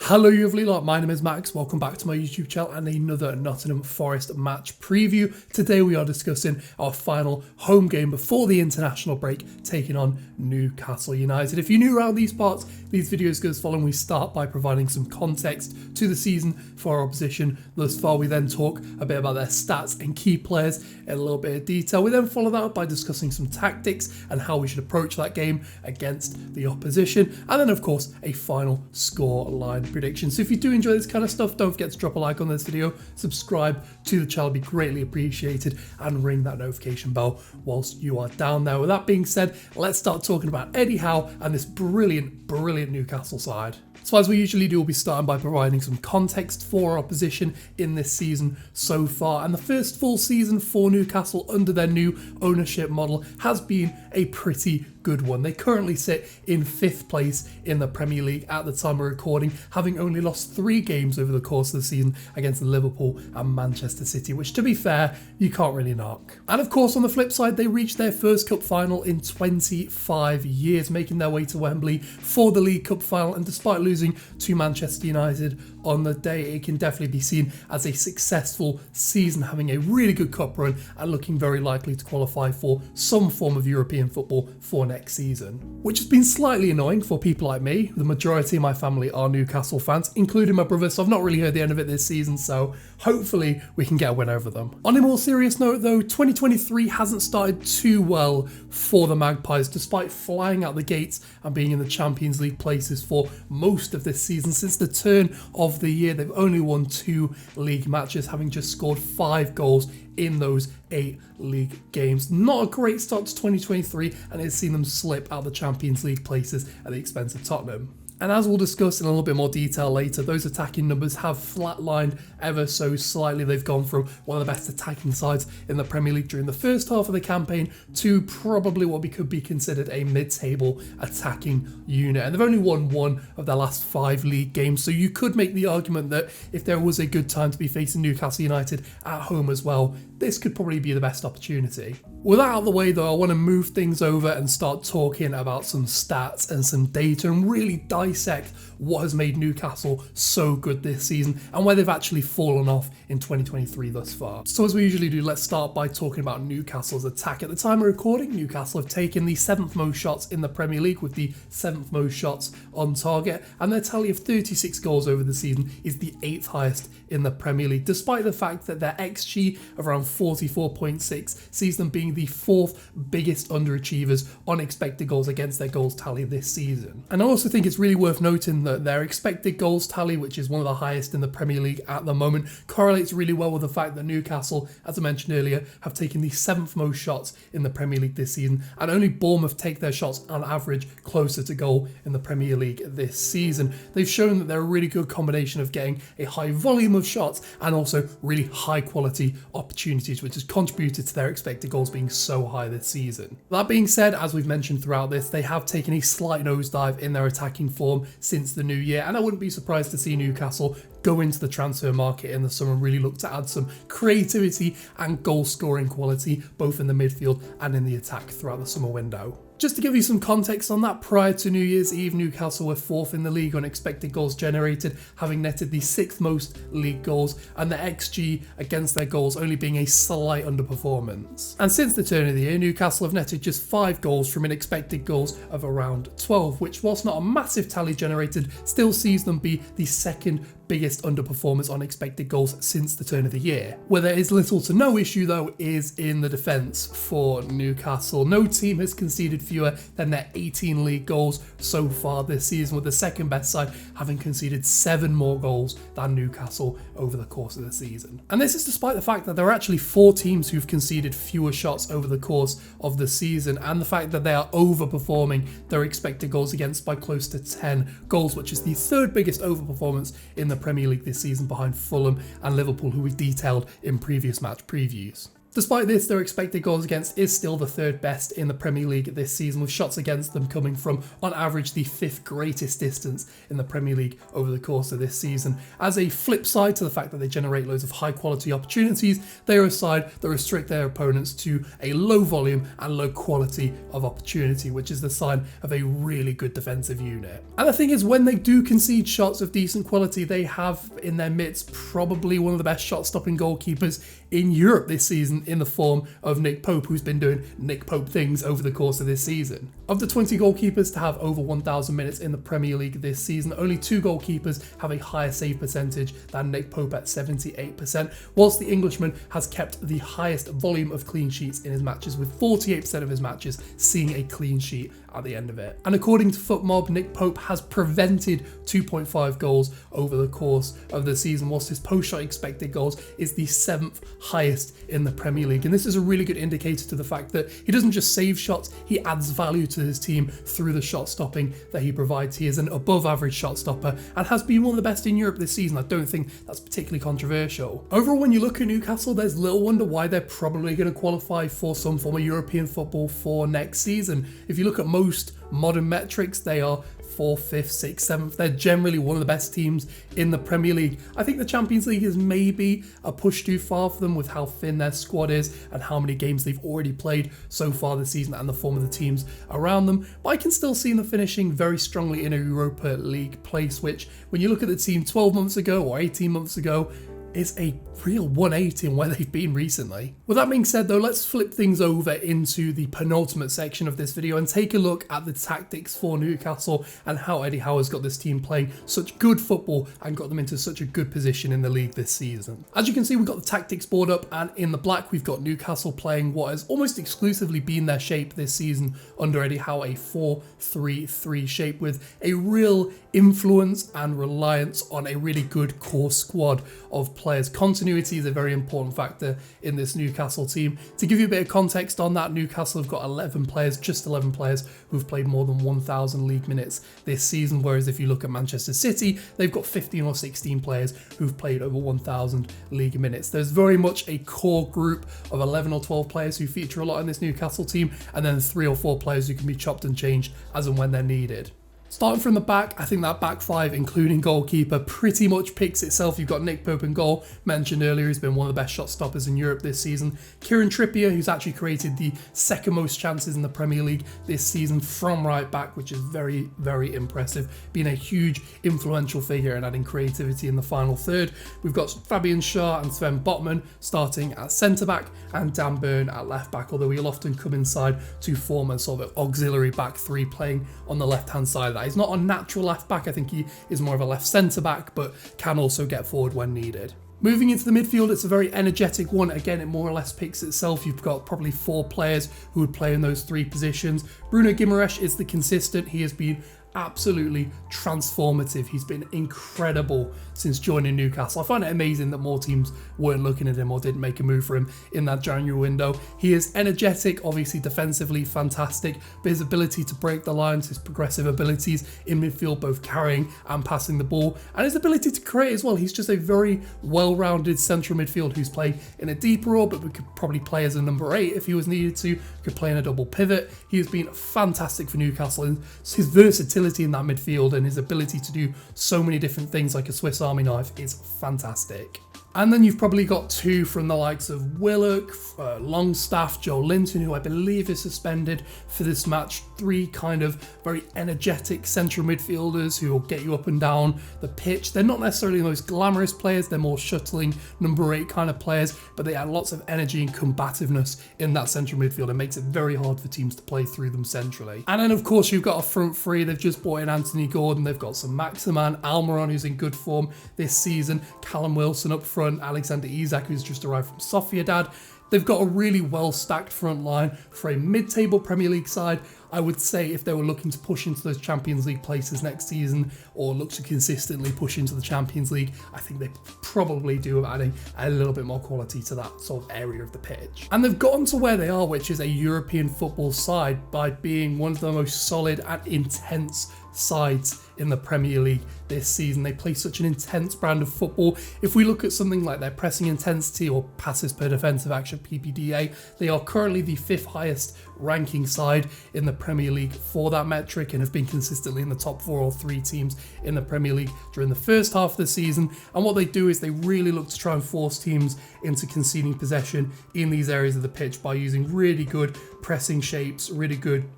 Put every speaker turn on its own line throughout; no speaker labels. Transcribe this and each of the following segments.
Hello you lovely lot, my name is Max, welcome back to my YouTube channel and another Nottingham Forest match preview. Today we are discussing our final home game before the international break, taking on Newcastle United. If you're new around these parts, these videos go as following. We start by providing some context to the season for our opposition thus far. We then talk a bit about their stats and key players in a little bit of detail. We then follow that up by discussing some tactics and how we should approach that game against the opposition. And then of course, a final score line prediction. So if you do enjoy this kind of stuff, don't forget to drop a like on this video, subscribe to the channel, be greatly appreciated, and ring that notification bell whilst you are down there. With that being said, let's start talking about Eddie Howe and this brilliant Newcastle side. So as we usually do, we'll be starting by providing some context for our opposition in this season so far. And the first full season for Newcastle under their new ownership model has been a pretty good one. They currently sit in 5th place in the Premier League at the time of recording, having only lost 3 games over the course of the season against Liverpool and Manchester City, which to be fair, you can't really knock. And of course, on the flip side, they reached their first cup final in 25 years, making their way to Wembley for the League Cup final. And despite losing to Manchester United on the day, it can definitely be seen as a successful season, having a really good cup run and looking very likely to qualify for some form of European football for next season, which has been slightly annoying for people like me. The majority of my family are Newcastle fans, including my brother, so I've not really heard the end of it this season, so hopefully we can get a win over them. On a more serious note though, 2023 hasn't started too well for the Magpies, despite flying out the gates and being in the Champions League places for most of this season. Since the turn of the year, they've only won 2 league matches, having just scored 5 goals in those 8 league games. Not a great start to 2023, and it's seen them slip out the Champions League places at the expense of Tottenham. And as we'll discuss in a little bit more detail later, those attacking numbers have flatlined ever so slightly. They've gone from one of the best attacking sides in the Premier League during the first half of the campaign to probably what could be considered a mid-table attacking unit. And they've only won 1 of their last 5 league games. So you could make the argument that if there was a good time to be facing Newcastle United at home as well, this could probably be the best opportunity. With that out of the way though, I want to move things over and start talking about some stats and some data and really dissect what has made Newcastle so good this season and where they've actually fallen off in 2023 thus far. So as we usually do, let's start by talking about Newcastle's attack. At the time of recording, Newcastle have taken the 7th most shots in the Premier League with the 7th most shots on target, and their tally of 36 goals over the season is the 8th highest in the Premier League, despite the fact that their XG of around 44.6 sees them being the 4th biggest underachievers on expected goals against their goals tally this season. And I also think it's really worth noting that their expected goals tally, which is one of the highest in the Premier League at the moment, correlates really well with the fact that Newcastle, as I mentioned earlier, have taken the 7th most shots in the Premier League this season, and only Bournemouth take their shots on average closer to goal in the Premier League this season. They've shown that they're a really good combination of getting a high volume of shots and also really high quality opportunities, which has contributed to their expected goals being so high this season. That being said, as we've mentioned throughout this, they have taken a slight nosedive in their attacking form since the new year, and I wouldn't be surprised to see Newcastle go into the transfer market in the summer and really look to add some creativity and goal scoring quality both in the midfield and in the attack throughout the summer window. Just to give you some context on that, prior to New Year's Eve, Newcastle were 4th in the league on expected goals generated, having netted the 6th most league goals, and the XG against their goals only being a slight underperformance. And since the turn of the year, Newcastle have netted just 5 goals from an expected goals of around 12, which, whilst not a massive tally generated, still sees them be the 2nd biggest underperformance on expected goals since the turn of the year. Where there is little to no issue though is in the defence for Newcastle. No team has conceded fewer than their 18 league goals so far this season, with the 2nd best side having conceded 7 more goals than Newcastle over the course of the season. And this is despite the fact that there are actually 4 teams who've conceded fewer shots over the course of the season, and the fact that they are overperforming their expected goals against by close to 10 goals, which is the 3rd biggest overperformance in the Premier League this season behind Fulham and Liverpool, who we detailed in previous match previews. Despite this, their expected goals against is still the 3rd best in the Premier League this season, with shots against them coming from, on average, the 5th greatest distance in the Premier League over the course of this season. As a flip side to the fact that they generate loads of high quality opportunities, they are a side that restrict their opponents to a low volume and low quality of opportunity, which is the sign of a really good defensive unit. And the thing is, when they do concede shots of decent quality, they have in their midst probably one of the best shot stopping goalkeepers in Europe this season, in the form of Nick Pope, who's been doing Nick Pope things over the course of this season. Of the 20 goalkeepers to have over 1,000 minutes in the Premier League this season, only 2 goalkeepers have a higher save percentage than Nick Pope at 78%, whilst the Englishman has kept the highest volume of clean sheets in his matches, with 48% of his matches seeing a clean sheet at the end of it. And according to FootMob, Nick Pope has prevented 2.5 goals over the course of the season, whilst his post-shot expected goals is the 7th highest in the Premier League. And this is a really good indicator to the fact that he doesn't just save shots, he adds value to his team through the shot stopping that he provides. He is an above average shot stopper and has been one of the best in Europe this season. I don't think that's particularly controversial. Overall, when you look at Newcastle, there's little wonder why they're probably going to qualify for some form of European football for next season. If you look at most modern metrics, they are 4th, 5th, 6th, 7th. They're generally one of the best teams in the Premier League. I think the Champions League is maybe a push too far for them with how thin their squad is and how many games they've already played so far this season and the form of the teams around them. But I can still see them finishing very strongly in a Europa League place, which when you look at the team 12 months ago or 18 months ago, is a real 180 in where they've been recently. With that being said though, let's flip things over into the penultimate section of this video and take a look at the tactics for Newcastle and how Eddie Howe's got this team playing such good football and got them into such a good position in the league this season. As you can see, we've got the tactics board up, and in the black we've got Newcastle playing what has almost exclusively been their shape this season under Eddie Howe, a 4-3-3 shape with a real influence and reliance on a really good core squad of players. Continuity is a very important factor in this Newcastle team. To give you a bit of context on that, Newcastle have got 11 players, just 11 players, who've played more than 1,000 league minutes this season, whereas if you look at Manchester City, they've got 15 or 16 players who've played over 1,000 league minutes. There's very much a core group of 11 or 12 players who feature a lot in this Newcastle team, and then 3 or 4 players who can be chopped and changed as and when they're needed. Starting from the back, I think that back 5, including goalkeeper, pretty much picks itself. You've got Nick Pope in goal, mentioned earlier, he's been one of the best shot stoppers in Europe this season. Kieran Trippier, who's actually created the second most chances in the Premier League this season from right back, which is very, very impressive. Being a huge influential figure and adding creativity in the final third. We've got Fabian Schär and Sven Botman starting at centre back and Dan Burn at left back, although he'll often come inside to form a sort of auxiliary back 3 playing on the left hand side. He's not a natural left back, I think he is more of a left centre back, but can also get forward when needed. Moving into the midfield, it's a very energetic one. Again, it more or less picks itself. You've got probably 4 players who would play in those 3 positions. Bruno Guimaraes is the consistent. He has been absolutely transformative. He's been incredible since joining Newcastle. I find it amazing that more teams weren't looking at him or didn't make a move for him in that January window. He is energetic, obviously defensively fantastic, but his ability to break the lines, his progressive abilities in midfield, both carrying and passing the ball, and his ability to create as well. He's just a very well-rounded central midfield who's played in a deeper role, but we could probably play as a number 8 if he was needed to, could play in a double pivot. He has been fantastic for Newcastle, and his versatility in that midfield and his ability to do so many different things like a Swiss Army knife is fantastic. And then you've probably got 2 from the likes of Willock, Longstaff, Joe Linton, who I believe is suspended for this match. 3 kind of very energetic central midfielders who will get you up and down the pitch. They're not necessarily the most glamorous players, they're more shuttling number 8 kind of players, but they add lots of energy and combativeness in that central midfield. It makes it very hard for teams to play through them centrally. And then of course you've got a front 3. They've just brought in Anthony Gordon, they've got some Maximan, Almiron, who's in good form this season, Callum Wilson up front, Alexander Isak, who's just arrived from Sofia. They've got a really well-stacked front line for a mid-table Premier League side. I would say if they were looking to push into those Champions League places next season or look to consistently push into the Champions League, I think they probably do have adding a little bit more quality to that sort of area of the pitch. And they've gotten to where they are, which is a European football side, by being one of the most solid and intense sides in the Premier League this season. They play such an intense brand of football. If we look at something like their pressing intensity or passes per defensive action, PPDA, they are currently the 5th highest ranking side in the Premier League for that metric and have been consistently in the top 4 or 3 teams in the Premier League during the first half of the season. And what they do is they really look to try and force teams into conceding possession in these areas of the pitch by using really good pressing shapes, really good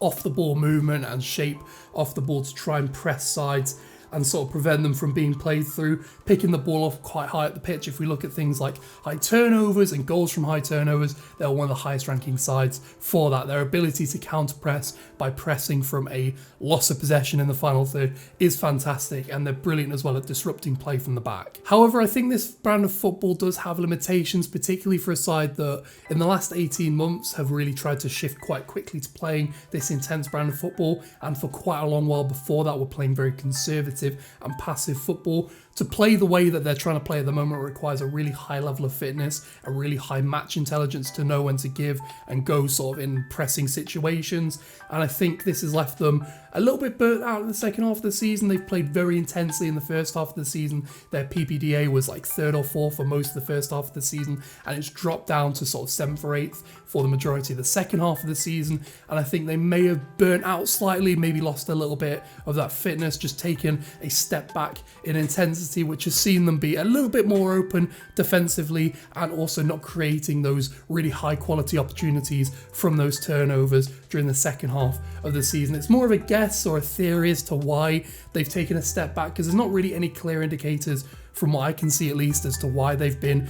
off the ball movement and shape off the ball to try and press sides and sort of prevent them from being played through, picking the ball off quite high at the pitch. If we look at things like high turnovers and goals from high turnovers, they're one of the highest ranking sides for that. Their ability to counter press by pressing from a loss of possession in the final third is fantastic, and they're brilliant as well at disrupting play from the back. However, I think this brand of football does have limitations, particularly for a side that in the last 18 months have really tried to shift quite quickly to playing this intense brand of football, and for quite a long while before that were playing very conservative and passive football. To play the way that they're trying to play at the moment requires a really high level of fitness, a really high match intelligence to know when to give and go sort of in pressing situations. And I think this has left them a little bit burnt out in the second half of the season. They've played very intensely in the first half of the season. Their PPDA was like 3rd or 4th for most of the first half of the season, and it's dropped down to sort of 7th or 8th for the majority of the second half of the season. And I think they may have burnt out slightly, maybe lost a little bit of that fitness, just taken a step back in intensity, which has seen them be a little bit more open defensively and also not creating those really high quality opportunities from those turnovers during the second half of the season. It's more of a guess or a theory as to why they've taken a step back, because there's not really any clear indicators from what I can see at least as to why they've been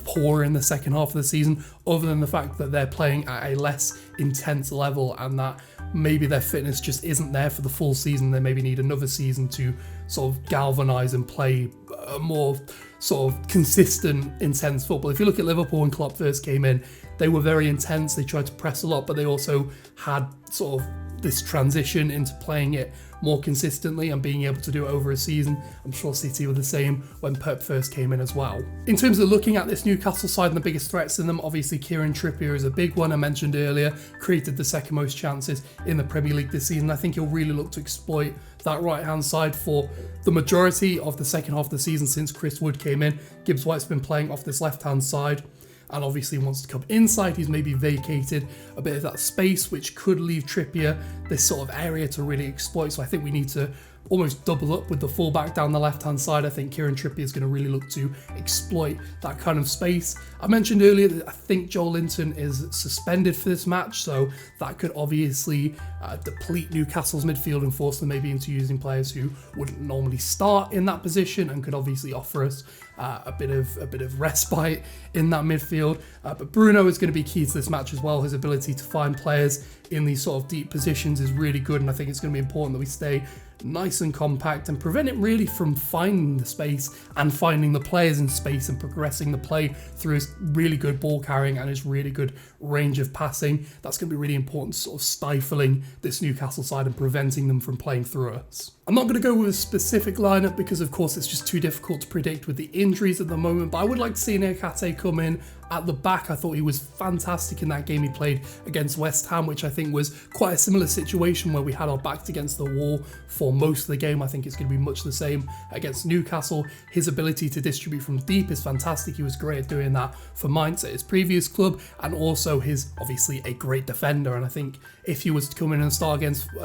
poor in the second half of the season, other than the fact that they're playing at a less intense level and that maybe their fitness just isn't there for the full season. They maybe need another season to sort of galvanise and play a more sort of consistent, intense football. If you look at Liverpool when Klopp first came in, they were very intense. They tried to press a lot, but they also had sort of this transition into playing it more consistently and being able to do it over a season. I'm sure City were the same when Pep first came in as well. In terms of looking at this Newcastle side and the biggest threats in them, obviously Kieran Trippier is a big one. I mentioned earlier, created the second most chances in the Premier League this season. I think he'll really look to exploit that right-hand side for the majority of the second half of the season since Chris Wood came in. Gibbs White's been playing off this left-hand side and obviously wants to come inside. He's maybe vacated a bit of that space, which could leave Trippier this sort of area to really exploit. So I think we need to almost double up with the fullback down the left-hand side. I think Kieran Trippier is going to really look to exploit that kind of space. I mentioned earlier that I think Joel Linton is suspended for this match, so that could obviously deplete Newcastle's midfield and force them maybe into using players who wouldn't normally start in that position, and could obviously offer us a bit of respite in that midfield. But Bruno is going to be key to this match as well. His ability to find players in these sort of deep positions is really good, and I think it's going to be important that we stay nice and compact and prevent it really from finding the space and finding the players in space and progressing the play through his really good ball carrying and his really good range of passing. That's going to be really important, sort of stifling this Newcastle side and preventing them from playing through us. I'm not going to go with a specific lineup because of course it's just too difficult to predict with the injuries at the moment, but I would like to see Nkate come in at the back. I thought he was fantastic in that game he played against West Ham, which I think was quite a similar situation where we had our backs against the wall for most of the game. I think it's going to be much the same against Newcastle. His ability to distribute from deep is fantastic. He was great at doing that for Mainz at his previous club, and also he's obviously a great defender, and I think if he was to come in and start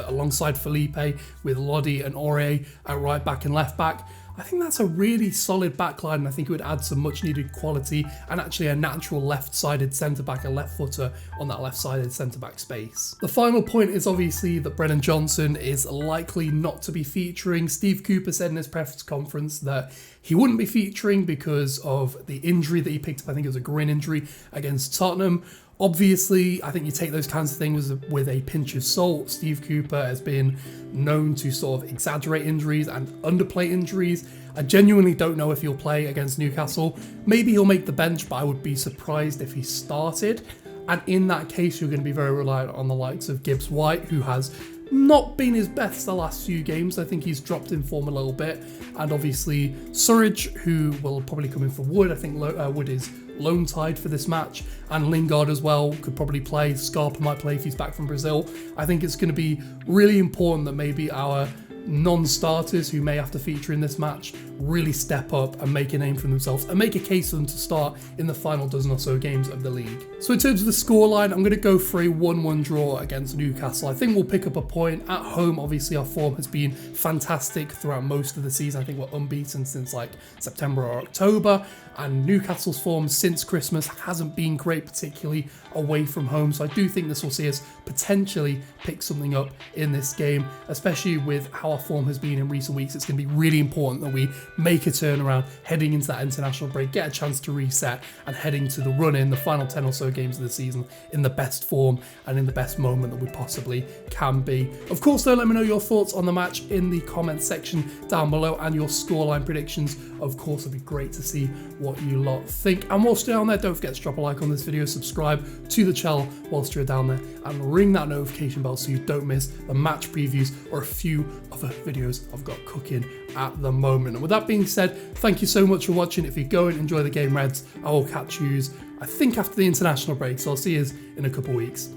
alongside Felipe with Lodi and Aurier at right back and left back, I think that's a really solid backline, and I think it would add some much needed quality and actually a natural left-sided centre-back, a left footer on that left-sided centre-back space. The final point is obviously that Brennan Johnson is likely not to be featuring. Steve Cooper said in his press conference that he wouldn't be featuring because of the injury that he picked up. I think it was a groin injury against Tottenham. Obviously, I think you take those kinds of things with a pinch of salt. Steve Cooper has been known to sort of exaggerate injuries and underplay injuries. I genuinely don't know if he'll play against Newcastle. Maybe he'll make the bench, but I would be surprised if he started. And in that case, you're going to be very reliant on the likes of Gibbs White, who has not been his best the last few games. I think he's dropped in form a little bit. And obviously Surridge, who will probably come in for Wood. I think Wood is loan tied for this match, and Lingard as well could probably play. Scarpa might play if he's back from Brazil. I think it's going to be really important that maybe our non-starters who may have to feature in this match really step up and make a name for themselves and make a case for them to start in the final dozen or so games of the league. So in terms of the scoreline, I'm going to go for a 1-1 draw against Newcastle. I think we'll pick up a point. At home, obviously our form has been fantastic throughout most of the season. I think we're unbeaten since like September or October, and Newcastle's form since Christmas hasn't been great, particularly away from home. So I do think this will see us potentially pick something up in this game, especially with how our form has been in recent weeks. It's going to be really important that we make a turnaround heading into that international break, get a chance to reset, and heading to the run-in, the final 10 or so games of the season, in the best form and in the best moment that we possibly can be. Of course, though, let me know your thoughts on the match in the comments section down below and your scoreline predictions. Of course, it'd be great to see what you lot think. And whilst you're down there, don't forget to drop a like on this video, subscribe to the channel whilst you're down there, and ring that notification bell so you don't miss the match previews or a few other videos I've got cooking at the moment. And with that being said, thank you so much for watching. If you go and enjoy the game, Reds, I will catch yous, I think, after the international break, so I'll see you in a couple of weeks.